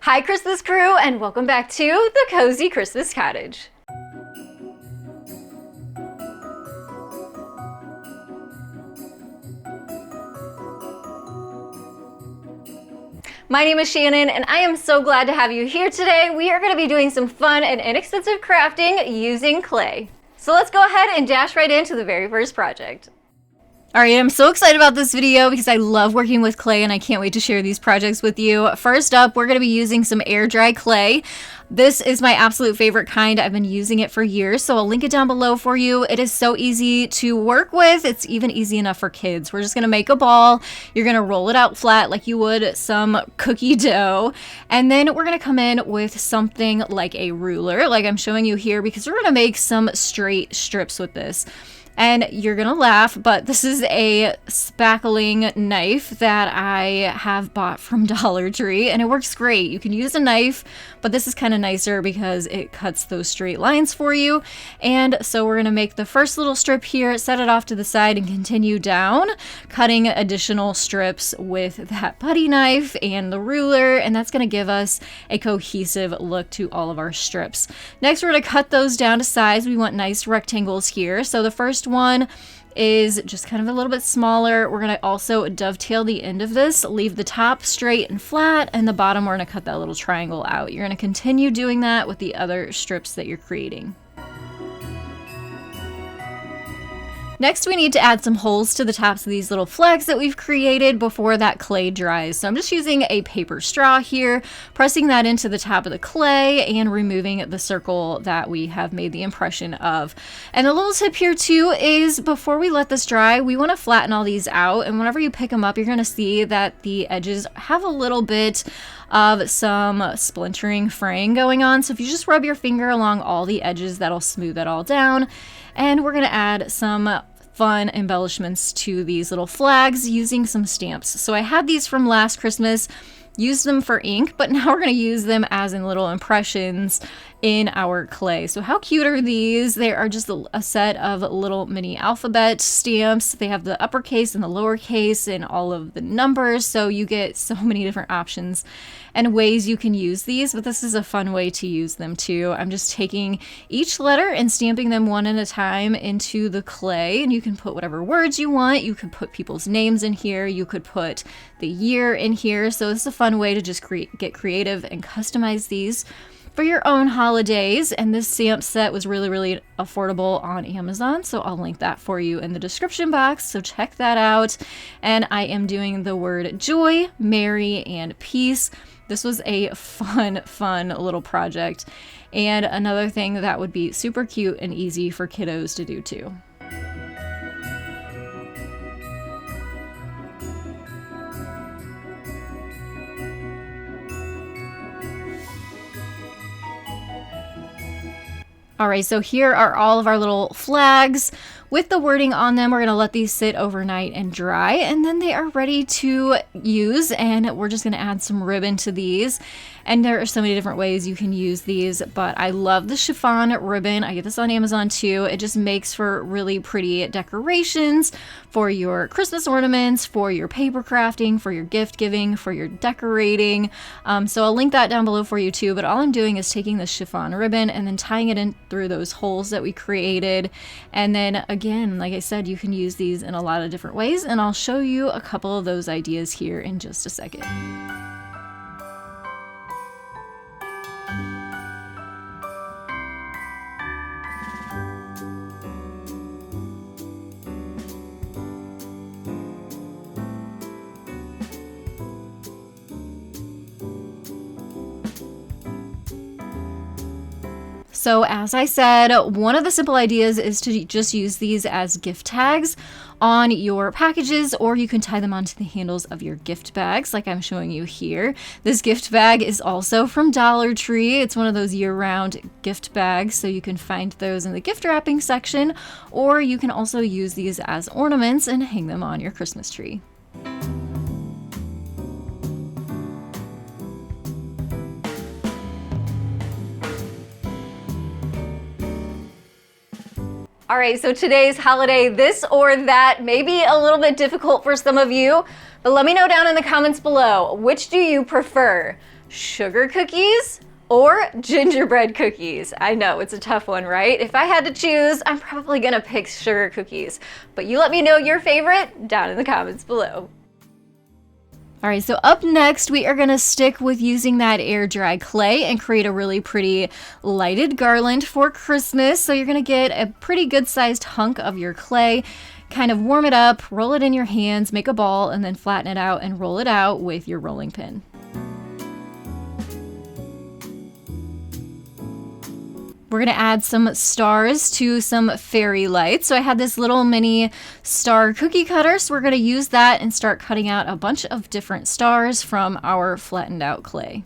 Hi Christmas crew, and welcome back to the Cozy Christmas Cottage. My name is Shannon, and I am so glad to have you here today. We are going to be doing some fun and inexpensive crafting using clay. So let's go ahead and dash right into the very first project. Alright, I'm so excited about this video because I love working with clay and I can't wait to share these projects with you. First up, we're going to be using some air dry clay. This is my absolute favorite kind. I've been using it for years, so I'll link it down below for you. It is so easy to work with. It's even easy enough for kids. We're just going to make a ball. You're going to roll it out flat like you would some cookie dough. And then we're going to come in with something like a ruler, like I'm showing you here, because we're going to make some straight strips with this. And you're gonna laugh, but this is a spackling knife that I have bought from Dollar Tree, and it works great. You can use a knife, but this is kind of nicer because it cuts those straight lines for you. And so we're gonna make the first little strip here, set it off to the side, and continue down, cutting additional strips with that putty knife and the ruler, and that's gonna give us a cohesive look to all of our strips. Next, we're gonna cut those down to size. We want nice rectangles here. So the first one is just kind of a little bit smaller. We're going to also dovetail the end of this, leave the top straight and flat, and the bottom we're going to cut that little triangle out. You're going to continue doing that with the other strips that you're creating. Next, we need to add some holes to the tops of these little flags that we've created before that clay dries. So I'm just using a paper straw here, pressing that into the top of the clay and removing the circle that we have made the impression of. And a little tip here too is before we let this dry, we want to flatten all these out. And whenever you pick them up, you're going to see that the edges have a little bit of some splintering, fraying going on. So if you just rub your finger along all the edges, that'll smooth it all down. And we're going to add some fun embellishments to these little flags using some stamps. So I had these from last Christmas, used them for ink, but now we're going to use them as in little impressions in our clay. So how cute are these? They are just a set of little mini alphabet stamps. They have the uppercase and the lowercase and all of the numbers, so you get so many different options and ways you can use these, but this is a fun way to use them too. I'm just taking each letter and stamping them one at a time into the clay, and you can put whatever words you want. You could put people's names in here. You could put the year in here. So it's a fun way to just get creative and customize these for your own holidays. And this stamp set was really affordable on Amazon, so I'll link that for you in the description box, so check that out. And I am doing the word joy, merry, and peace. This was a fun little project, and another thing that would be super cute and easy for kiddos to do too. Alright, so here are all of our little flags with the wording on them. We're going to let these sit overnight and dry, and then they are ready to use, and we're just going to add some ribbon to these. And there are so many different ways you can use these, but I love the chiffon ribbon. I get this on Amazon too. It just makes for really pretty decorations for your Christmas ornaments, for your paper crafting, for your gift giving, for your decorating. So I'll link that down below for you too, but all I'm doing is taking the chiffon ribbon and then tying it in through those holes that we created. And then again, like I said, you can use these in a lot of different ways, and I'll show you a couple of those ideas here in just a second. So as I said, one of the simple ideas is to just use these as gift tags on your packages, or you can tie them onto the handles of your gift bags like I'm showing you here. This gift bag is also from Dollar Tree. It's one of those year-round gift bags, so you can find those in the gift wrapping section, or you can also use these as ornaments and hang them on your Christmas tree. All right, so today's holiday, this or that, may be a little bit difficult for some of you, but let me know down in the comments below, which do you prefer? sugar cookies or gingerbread cookies? I know it's a tough one, right? If I had to choose, I'm probably gonna pick sugar cookies, but you let me know your favorite down in the comments below. All right, so up next, we are gonna stick with using that air dry clay and create a really pretty lighted garland for Christmas. So you're gonna get a pretty good sized hunk of your clay, kind of warm it up, roll it in your hands, make a ball, and then flatten it out and roll it out with your rolling pin. We're gonna add some stars to some fairy lights. So I had this little mini star cookie cutter, so we're gonna use that and start cutting out a bunch of different stars from our flattened out clay.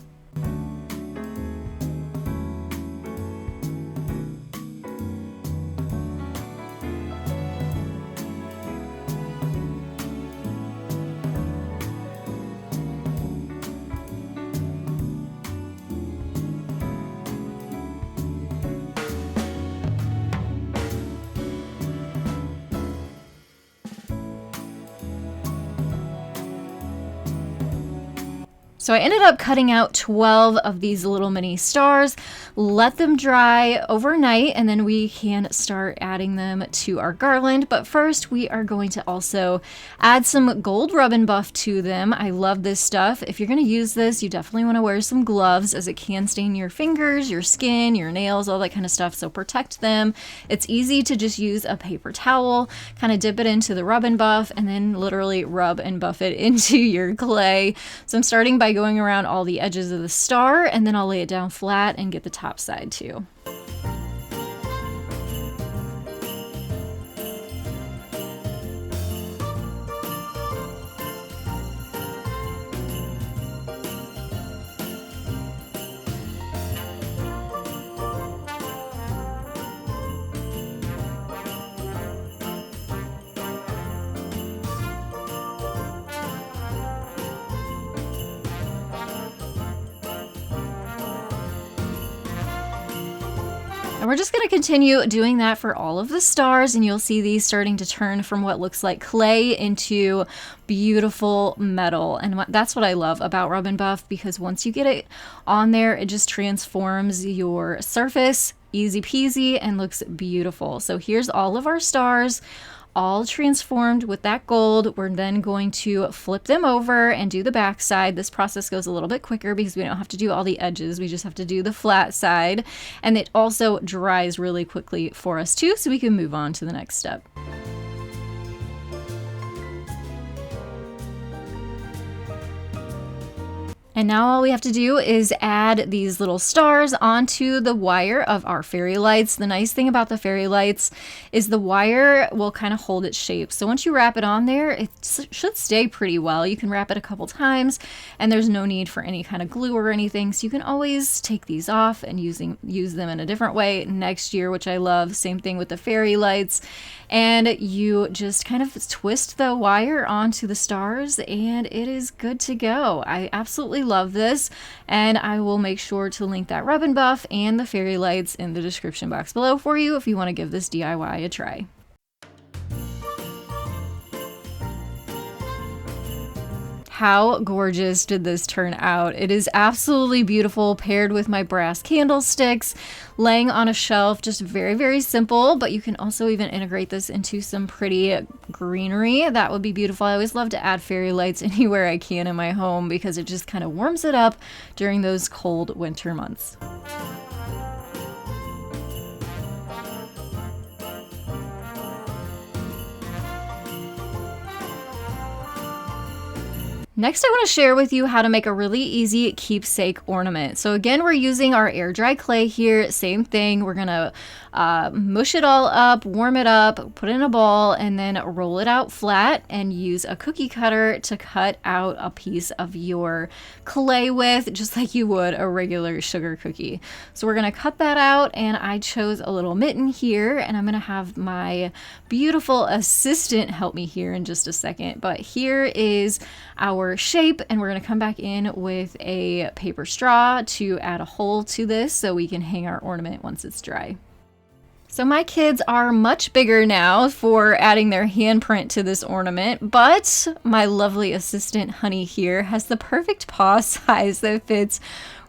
So I ended up cutting out 12 of these little mini stars, let them dry overnight, and then we can start adding them to our garland. But first, we are going to also add some gold rub and buff to them. I love this stuff. If you're going to use this, you definitely want to wear some gloves, as it can stain your fingers, your skin, your nails, all that kind of stuff. So protect them. It's easy to just use a paper towel, kind of dip it into the rub and buff, and then literally rub and buff it into your clay. So I'm starting by going around all the edges of the star, and then I'll lay it down flat and get the top side too. And we're just going to continue doing that for all of the stars, and you'll see these starting to turn from what looks like clay into beautiful metal. And that's what I love about rub and buff, because once you get it on there, it just transforms your surface, easy peasy, and looks beautiful. So here's all of our stars, all transformed with that gold. We're then going to flip them over and do the back side. This process goes a little bit quicker because we don't have to do all the edges. We just have to do the flat side. And it also dries really quickly for us too, so we can move on to the next step. And now all we have to do is add these little stars onto the wire of our fairy lights. The nice thing about the fairy lights is the wire will kind of hold its shape. So once you wrap it on there, it should stay pretty well. You can wrap it a couple times and there's no need for any kind of glue or anything. So you can always take these off and use them in a different way next year, which I love. Same thing with the fairy lights. And you just kind of twist the wire onto the stars and it is good to go. I absolutely love this, and I will make sure to link that rub and buff and the fairy lights in the description box below for you if you want to give this DIY a try. How gorgeous did this turn out? It is absolutely beautiful, paired with my brass candlesticks, laying on a shelf. Just very, very simple, but you can also even integrate this into some pretty greenery. That would be beautiful. I always love to add fairy lights anywhere I can in my home because it just kind of warms it up during those cold winter months. Next, I want to share with you how to make a really easy keepsake ornament. So again, we're using our air dry clay here. Same thing. We're going to mush it all up, warm it up, put it in a ball, and then roll it out flat and use a cookie cutter to cut out a piece of your clay with, just like you would a regular sugar cookie. So we're going to cut that out, and I chose a little mitten here, and I'm going to have my beautiful assistant help me here in just a second. But here is our shape, and we're going to come back in with a paper straw to add a hole to this so we can hang our ornament once it's dry. So my kids are much bigger now for adding their handprint to this ornament, but my lovely assistant Honey here has the perfect paw size that fits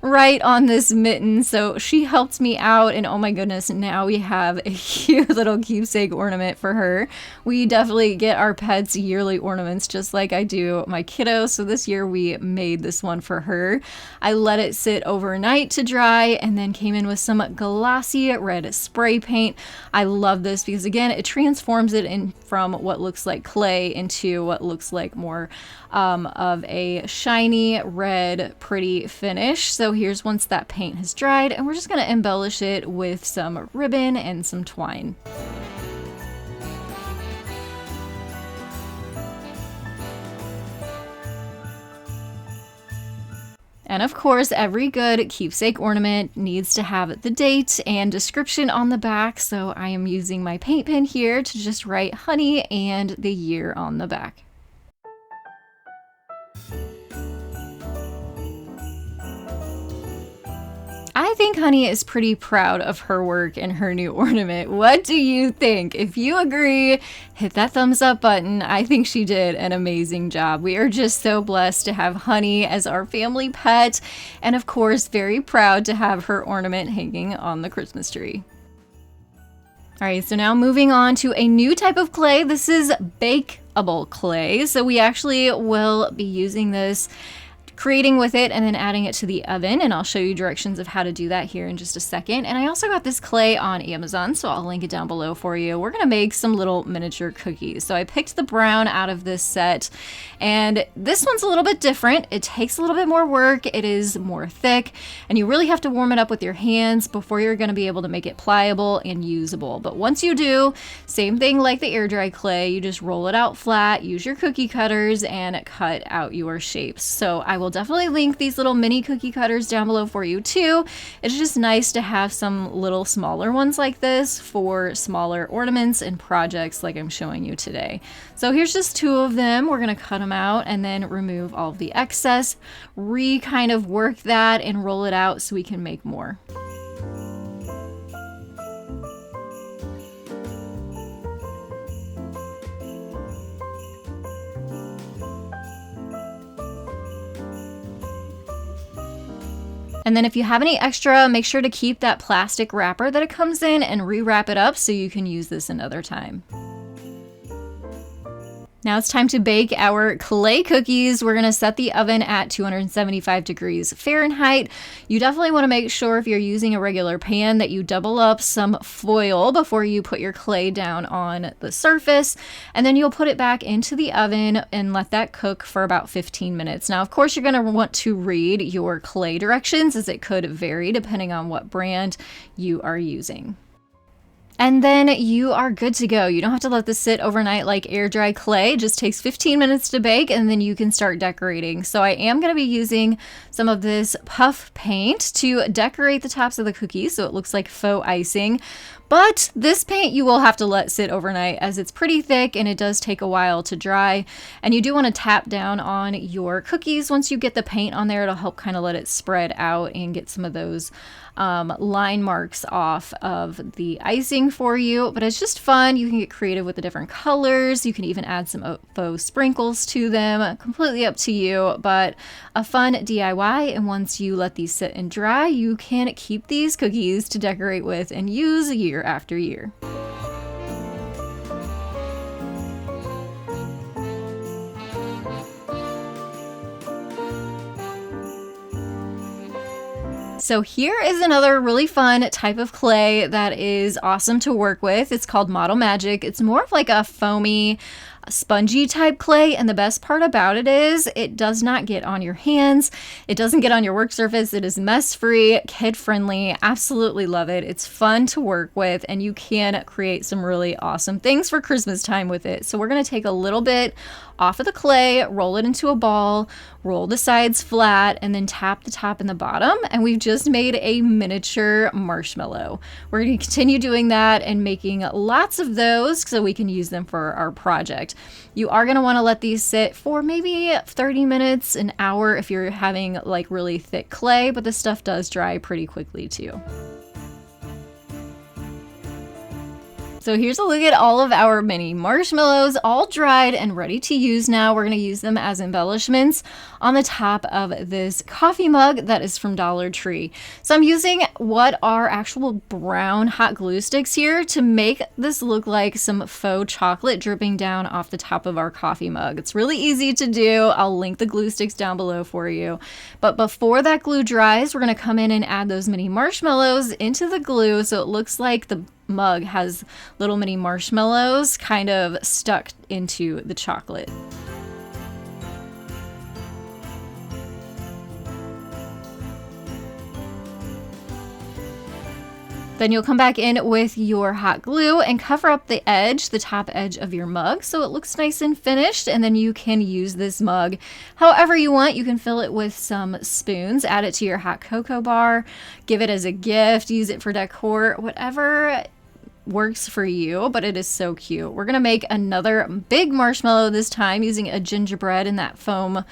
right on this mitten, so she helped me out, and oh my goodness, now we have a cute little keepsake ornament for her. We definitely get our pets yearly ornaments just like I do my kiddo, so this year we made this one for her. I let it sit overnight to dry and then came in with some glossy red spray paint. I love this because again, it transforms it in from what looks like clay into what looks like more of a shiny red pretty finish. So here's once that paint has dried, and we're just going to embellish it with some ribbon and some twine. And of course, every good keepsake ornament needs to have the date and description on the back, so I am using my paint pen here to just write Honey and the year on the back. I think Honey is pretty proud of her work and her new ornament. What do you think? If you agree, hit that thumbs up button. I think she did an amazing job. We are just so blessed to have Honey as our family pet, and of course, very proud to have her ornament hanging on the Christmas tree. All right, so now moving on to a new type of clay. This is bakeable clay. So we actually will be using this, creating with it and then adding it to the oven, and I'll show you directions of how to do that here in just a second. And I also got this clay on Amazon, so I'll link it down below for you. We're gonna make some little miniature cookies. So I picked the brown out of this set, and this one's a little bit different. It takes a little bit more work. It is more thick, and you really have to warm it up with your hands before you're gonna be able to make it pliable and usable. But once you do, same thing like the air dry clay, you just roll it out flat, use your cookie cutters, and cut out your shapes. So I will definitely link these little mini cookie cutters down below for you too. It's just nice to have some little smaller ones like this for smaller ornaments and projects like I'm showing you today. So here's just two of them. We're gonna cut them out and then remove all of the excess, kind of work that and roll it out so we can make more. And then if you have any extra, make sure to keep that plastic wrapper that it comes in and rewrap it up so you can use this another time. Now it's time to bake our clay cookies. We're gonna set the oven at 275 degrees Fahrenheit. You definitely wanna make sure if you're using a regular pan that you double up some foil before you put your clay down on the surface, and then you'll put it back into the oven and let that cook for about 15 minutes. Now, of course, you're gonna want to read your clay directions as it could vary depending on what brand you are using. And then you are good to go. You don't have to let this sit overnight like air dry clay. It just takes 15 minutes to bake and then you can start decorating. So I am going to be using some of this puff paint to decorate the tops of the cookies so it looks like faux icing. But this paint you will have to let sit overnight as it's pretty thick and it does take a while to dry. And you do want to tap down on your cookies once you get the paint on there. It'll help kind of let it spread out and get some of those line marks off of the icing for you. But it's just fun. You can get creative with the different colors. You can even add some faux sprinkles to them. Completely up to you, but a fun DIY. And once you let these sit and dry, you can keep these cookies to decorate with and use year after year. So here is another really fun type of clay that is awesome to work with. It's called Model Magic. It's more of like a foamy, spongy type clay, and the best part about it is it does not get on your hands. It doesn't get on your work surface. It is mess free, kid friendly. Absolutely love it. It's fun to work with and you can create some really awesome things for Christmas time with it. So we're going to take a little bit off of the clay, roll it into a ball, roll the sides flat, and then tap the top and the bottom, and we've just made a miniature marshmallow. We're going to continue doing that and making lots of those so we can use them for our project. You are going to want to let these sit for maybe 30 minutes, an hour if you're having like really thick clay, but this stuff does dry pretty quickly too. So here's a look at all of our mini marshmallows, all dried and ready to use now. We're going to use them as embellishments on the top of this coffee mug that is from Dollar Tree. So I'm using what are actual brown hot glue sticks here to make this look like some faux chocolate dripping down off the top of our coffee mug. It's really easy to do. I'll link the glue sticks down below for you. But before that glue dries, we're going to come in and add those mini marshmallows into the glue so it looks like the mug has little mini marshmallows kind of stuck into the chocolate. Then you'll come back in with your hot glue and cover up the edge, the top edge of your mug, so it looks nice and finished. And then you can use this mug however you want. You can fill it with some spoons, add it to your hot cocoa bar, give it as a gift, use it for decor, whatever works for you, but it is so cute. We're gonna make another big marshmallow this time using a gingerbread in that foam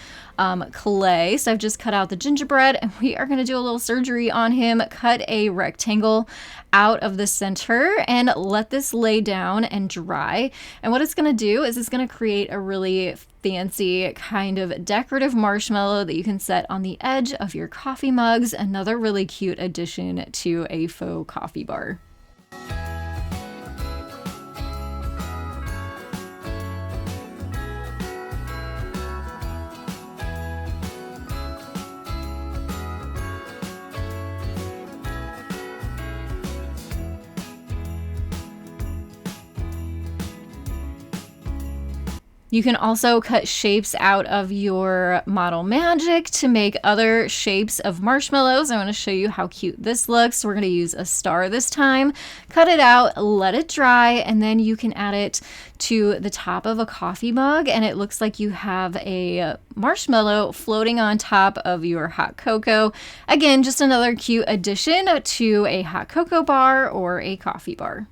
clay. So I've just cut out the gingerbread and we are gonna do a little surgery on him, cut a rectangle out of the center and let this lay down and dry. And what it's gonna do is it's gonna create a really fancy kind of decorative marshmallow that you can set on the edge of your coffee mugs. Another really cute addition to a faux coffee bar. You can also cut shapes out of your Model Magic to make other shapes of marshmallows. I want to show you how cute this looks. So we're going to use a star this time. Cut it out, let it dry, and then you can add it to the top of a coffee mug, and it looks like you have a marshmallow floating on top of your hot cocoa. Again, just another cute addition to a hot cocoa bar or a coffee bar.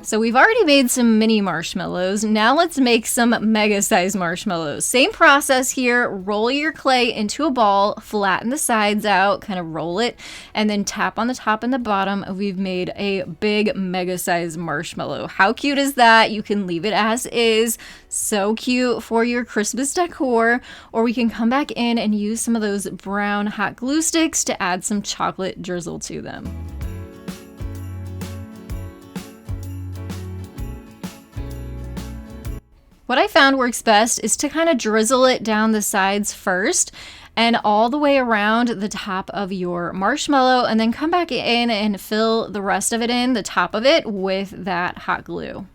So we've already made some mini marshmallows. Now let's make some mega size marshmallows. Same process here. Roll your clay into a ball, flatten the sides out, kind of roll it, and then tap on the top and the bottom. We've made a big mega size marshmallow. How cute is that? You can leave it as is. So cute for your Christmas decor. Or we can come back in and use some of those brown hot glue sticks to add some chocolate drizzle to them. What I found works best is to kind of drizzle it down the sides first and all the way around the top of your marshmallow, and then come back in and fill the rest of it in, the top of it, with that hot glue.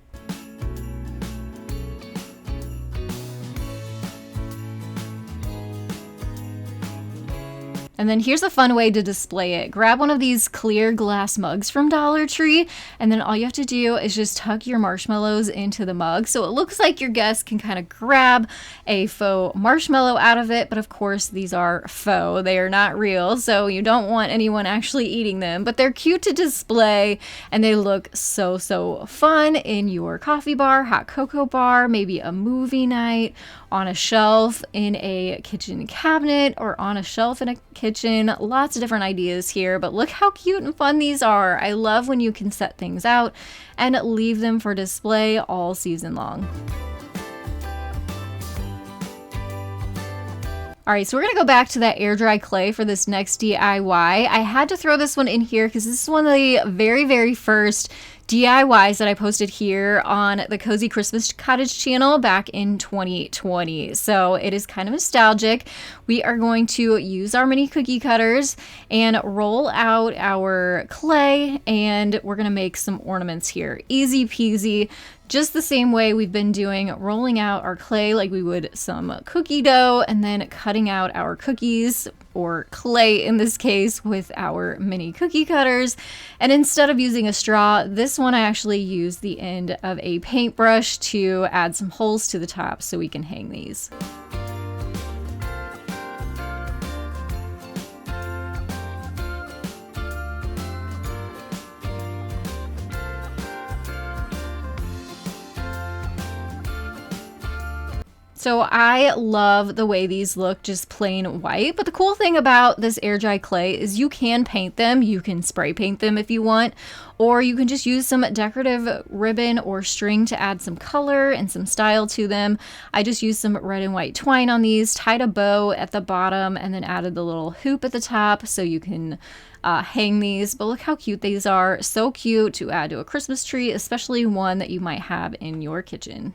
And then here's a fun way to display it. Grab one of these clear glass mugs from Dollar Tree, and then all you have to do is just tuck your marshmallows into the mug so it looks like your guests can kind of grab a faux marshmallow out of it. But of course, these are faux. They are not real, so you don't want anyone actually eating them. But they're cute to display, and they look so, so fun in your coffee bar, hot cocoa bar, maybe a movie night, on a shelf in a kitchen cabinet, or on a shelf in a kitchen. Lots of different ideas here, but look how cute and fun these are. I love when you can set things out and leave them for display all season long. All right, so we're gonna go back to that air dry clay for this next DIY. I had to throw this one in here because this is one of the very, very first DIYs that I posted here on the Cozy Christmas Cottage channel back in 2020. So it is kind of nostalgic. We are going to use our mini cookie cutters and roll out our clay, and we're gonna make some ornaments here. Easy peasy. Just the same way we've been doing, rolling out our clay like we would some cookie dough, and then cutting out our cookies, or clay in this case, with our mini cookie cutters. And instead of using a straw, this one I actually used the end of a paintbrush to add some holes to the top so we can hang these. So So I love the way these look just plain white, but the cool thing about this air dry clay is you can paint them. You can spray paint them if you want, or you can just use some decorative ribbon or string to add some color and some style to them. I just used some red and white twine on these, tied a bow at the bottom, and then added the little hoop at the top so you can hang these. But look how cute these are. So cute to add to a Christmas tree, especially one that you might have in your kitchen.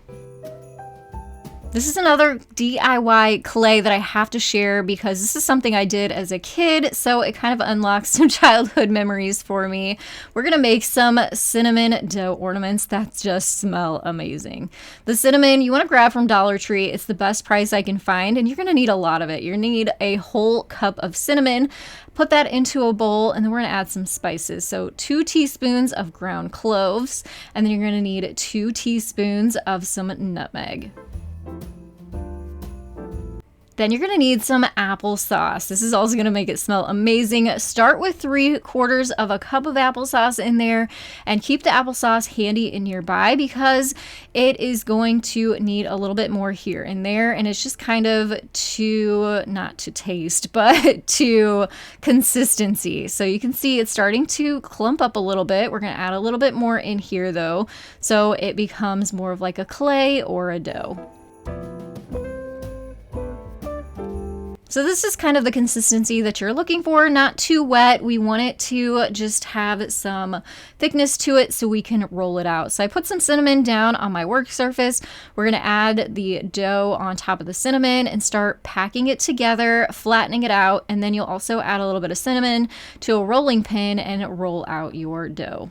This is another DIY clay that I have to share because this is something I did as a kid, so it kind of unlocks some childhood memories for me. We're gonna make some cinnamon dough ornaments that just smell amazing. The cinnamon you wanna grab from Dollar Tree. It's the best price I can find, and you're gonna need a lot of it. You're gonna need a whole cup of cinnamon. Put that into a bowl, and then we're gonna add some spices. So 2 teaspoons of ground cloves, and then you're gonna need 2 teaspoons of some nutmeg. Then you're gonna need some applesauce. This is also gonna make it smell amazing. Start with 3/4 of a cup of applesauce in there, and keep the applesauce handy and nearby because it is going to need a little bit more here and there, and it's just kind of not to taste, but to consistency. So you can see it's starting to clump up a little bit. We're gonna add a little bit more in here though, so it becomes more of like a clay or a dough. So this is kind of the consistency that you're looking for, not too wet. We want it to just have some thickness to it so we can roll it out. So I put some cinnamon down on my work surface. We're gonna add the dough on top of the cinnamon and start packing it together, flattening it out, and then you'll also add a little bit of cinnamon to a rolling pin and roll out your dough.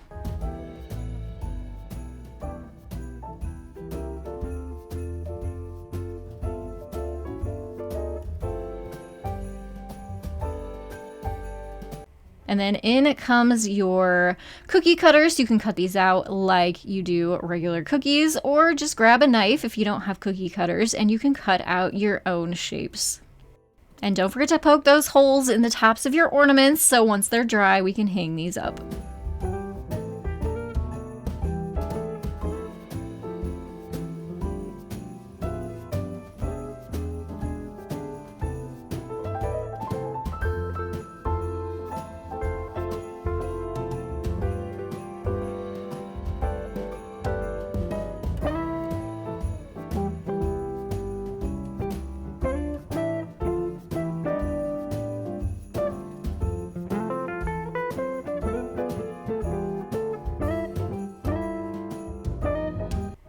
And then in comes your cookie cutters. You can cut these out like you do regular cookies, or just grab a knife if you don't have cookie cutters and you can cut out your own shapes. And don't forget to poke those holes in the tops of your ornaments so once they're dry, we can hang these up.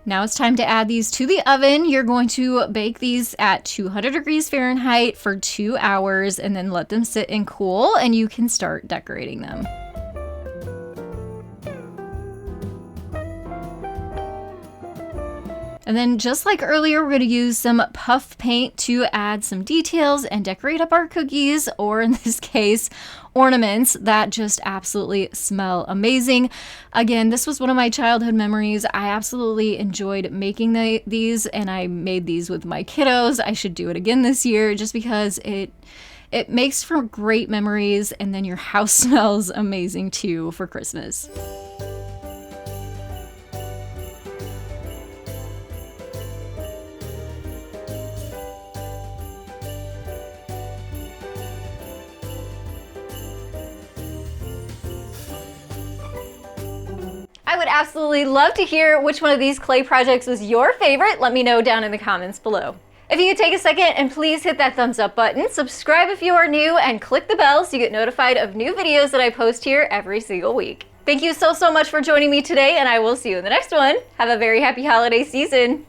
Now it's time to add these to the oven. You're going to bake these at 200 degrees Fahrenheit for 2 hours and then let them sit and cool, and you can start decorating them. And then just like earlier, we're going to use some puff paint to add some details and decorate up our cookies, or in this case, ornaments that just absolutely smell amazing. Again, this was one of my childhood memories. I absolutely enjoyed making these, and I made these with my kiddos. I should do it again this year just because it makes for great memories, and then your house smells amazing too for Christmas. I would absolutely love to hear which one of these clay projects was your favorite. Let me know down in the comments below. If you could take a second and please hit that thumbs up button, subscribe if you are new, and click the bell so you get notified of new videos that I post here every single week. Thank you so much for joining me today, and I will see you in the next one. Have a very happy holiday season.